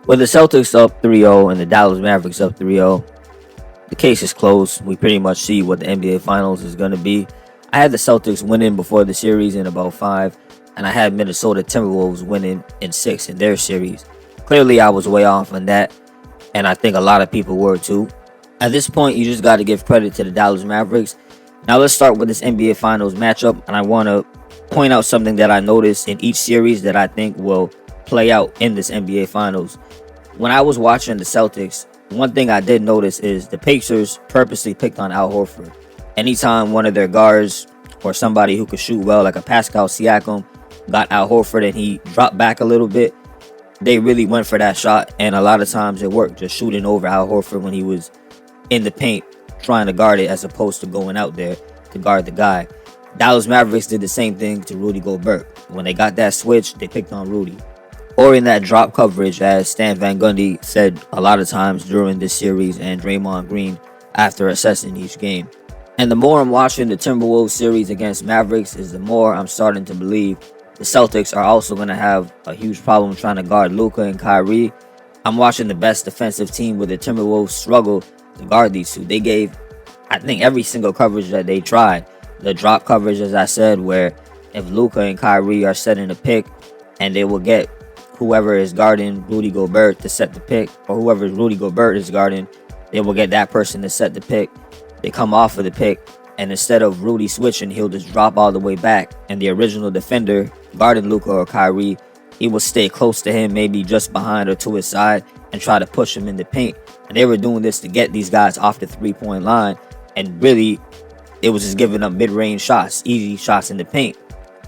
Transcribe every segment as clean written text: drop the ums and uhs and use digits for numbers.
With the Celtics up 3-0 and the Dallas Mavericks up 3-0, the case is closed. We pretty much see what the NBA Finals is going to be. I had the Celtics winning before the series in about 5, and I had Minnesota Timberwolves winning in 6 in their series. Clearly, I was way off on that, and I think a lot of people were too. At this point, you just got to give credit to the Dallas Mavericks. Now let's start with this NBA Finals matchup, and I want to point out something that I noticed in each series that I think will play out in this NBA Finals. When I was watching the Celtics, one thing I did notice is the Pacers purposely picked on Al Horford. Anytime one of their guards or somebody who could shoot well, like a Pascal Siakam, got Al Horford and he dropped back a little bit, they really went for that shot, and a lot of times it worked, just shooting over Al Horford when he was in the paint trying to guard it as opposed to going out there to guard the guy. Dallas Mavericks did the same thing to Rudy Gobert. When they got that switch, they picked on Rudy. Or in that drop coverage, as Stan Van Gundy said a lot of times during this series, and Draymond Green after assessing each game. And the more I'm watching the Timberwolves series against Mavericks, is the more I'm starting to believe the Celtics are also going to have a huge problem trying to guard Luka and Kyrie. I'm watching the best defensive team with the Timberwolves struggle to guard these two. They gave, I think, every single coverage that they tried. The drop coverage, as I said, where if Luka and Kyrie are setting a pick and they will get whoever is guarding Rudy Gobert to set the pick, or whoever Rudy Gobert is guarding, they will get that person to set the pick. They come off of the pick, and instead of Rudy switching, he'll just drop all the way back, and the original defender guarding Luka or Kyrie, he will stay close to him, maybe just behind or to his side, and try to push him in the paint. And they were doing this to get these guys off the three-point line, and really, it was just giving them mid-range shots, easy shots in the paint.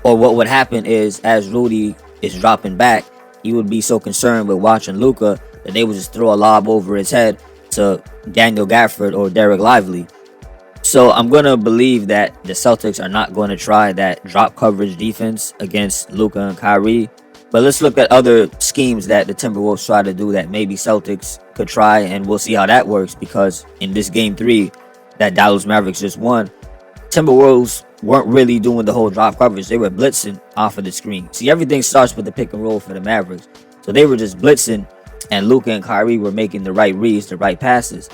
Or what would happen is, as Rudy is dropping back, he would be so concerned with watching Luka that they would just throw a lob over his head to Daniel Gafford or Derek Lively. So I'm going to believe that the Celtics are not going to try that drop coverage defense against Luka and Kyrie. But let's look at other schemes that the Timberwolves try to do that maybe Celtics could try, and we'll see how that works, because in this Game 3 that Dallas Mavericks just won, Timberwolves weren't really doing the whole drop coverage. They were blitzing off of the screen. See, everything starts with the pick and roll for the Mavericks. So they were just blitzing, and Luka and Kyrie were making the right reads, the right passes.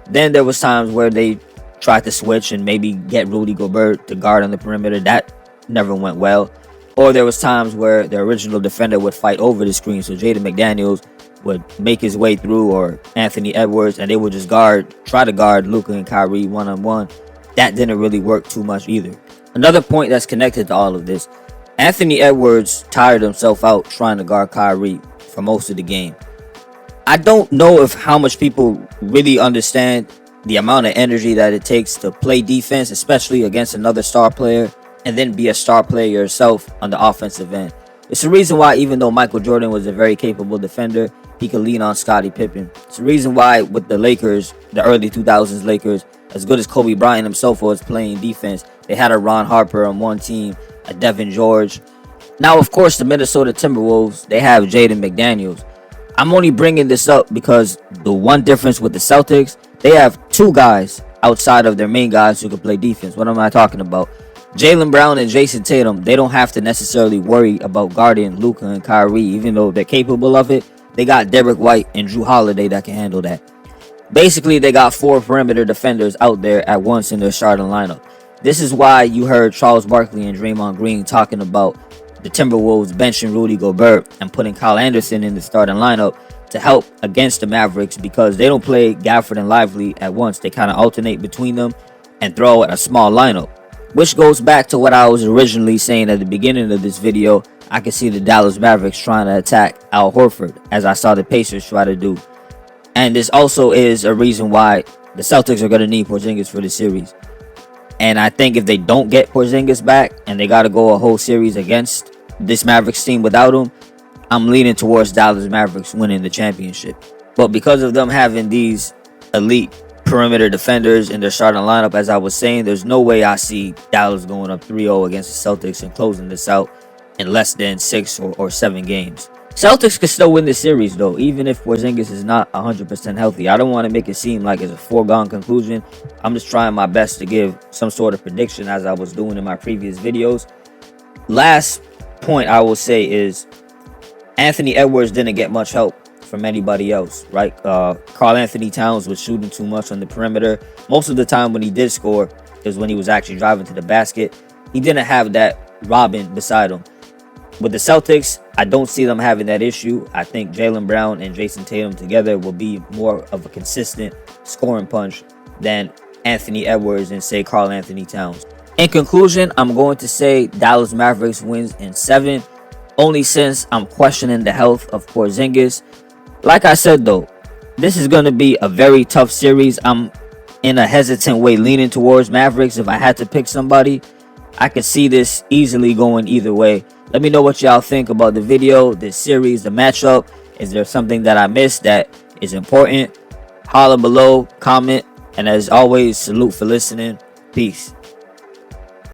Then there was times where they tried to switch and maybe get Rudy Gobert to guard on the perimeter. That never went well. Or there was times where the original defender would fight over the screen. So Jaden McDaniels would make his way through, or Anthony Edwards, and they would just try to guard Luka and Kyrie one-on-one. That didn't really work too much either. Another point that's connected to all of this, Anthony Edwards tired himself out trying to guard Kyrie for most of the game. I don't know if how much people really understand the amount of energy that it takes to play defense, especially against another star player, and then be a star player yourself on the offensive end. It's the reason why, even though Michael Jordan was a very capable defender, he could lean on Scottie Pippen. It's the reason why with the Lakers, the early 2000s Lakers, as good as Kobe Bryant himself was playing defense, they had a Ron Harper on one team, a Devin George. Now, of course, the Minnesota Timberwolves, they have Jaden McDaniels. I'm only bringing this up because the one difference with the Celtics, they have two guys outside of their main guys who can play defense. What am I talking about? Jaylen Brown and Jason Tatum, they don't have to necessarily worry about guarding Luka and Kyrie, even though they're capable of it. They got Derek White and Drew Holiday that can handle that. Basically, they got 4 perimeter defenders out there at once in their starting lineup. This is why you heard Charles Barkley and Draymond Green talking about the Timberwolves benching Rudy Gobert and putting Kyle Anderson in the starting lineup to help against the Mavericks, because they don't play Gafford and Lively at once. They kind of alternate between them and throw a small lineup, which goes back to what I was originally saying at the beginning of this video. I can see the Dallas Mavericks trying to attack Al Horford, as I saw the Pacers try to do. And this also is a reason why the Celtics are going to need Porzingis for the series. And I think if they don't get Porzingis back and they got to go a whole series against this Mavericks team without him, I'm leaning towards Dallas Mavericks winning the championship. But because of them having these elite perimeter defenders in their starting lineup, as I was saying, there's no way I see Dallas going up 3-0 against the Celtics and closing this out in less than 6 or 7 games. Celtics could still win this series, though, even if Porzingis is not 100% healthy. I don't want to make it seem like it's a foregone conclusion. I'm just trying my best to give some sort of prediction, as I was doing in my previous videos. Last point I will say is Anthony Edwards didn't get much help from anybody else, right? Karl Anthony Towns was shooting too much on the perimeter. Most of the time when he did score is when he was actually driving to the basket. He didn't have that Robin beside him. With the Celtics, I don't see them having that issue. I think Jaylen Brown and Jason Tatum together will be more of a consistent scoring punch than Anthony Edwards and, say, Karl Anthony Towns. In conclusion, I'm going to say Dallas Mavericks wins in 7, only since I'm questioning the health of Porzingis. Like I said, though, this is going to be a very tough series. I'm in a hesitant way leaning towards Mavericks. If I had to pick somebody, I could see this easily going either way. Let me know what y'all think about the video, this series, the matchup. Is there something that I missed that is important? Holler below, comment, and as always, salute for listening. Peace.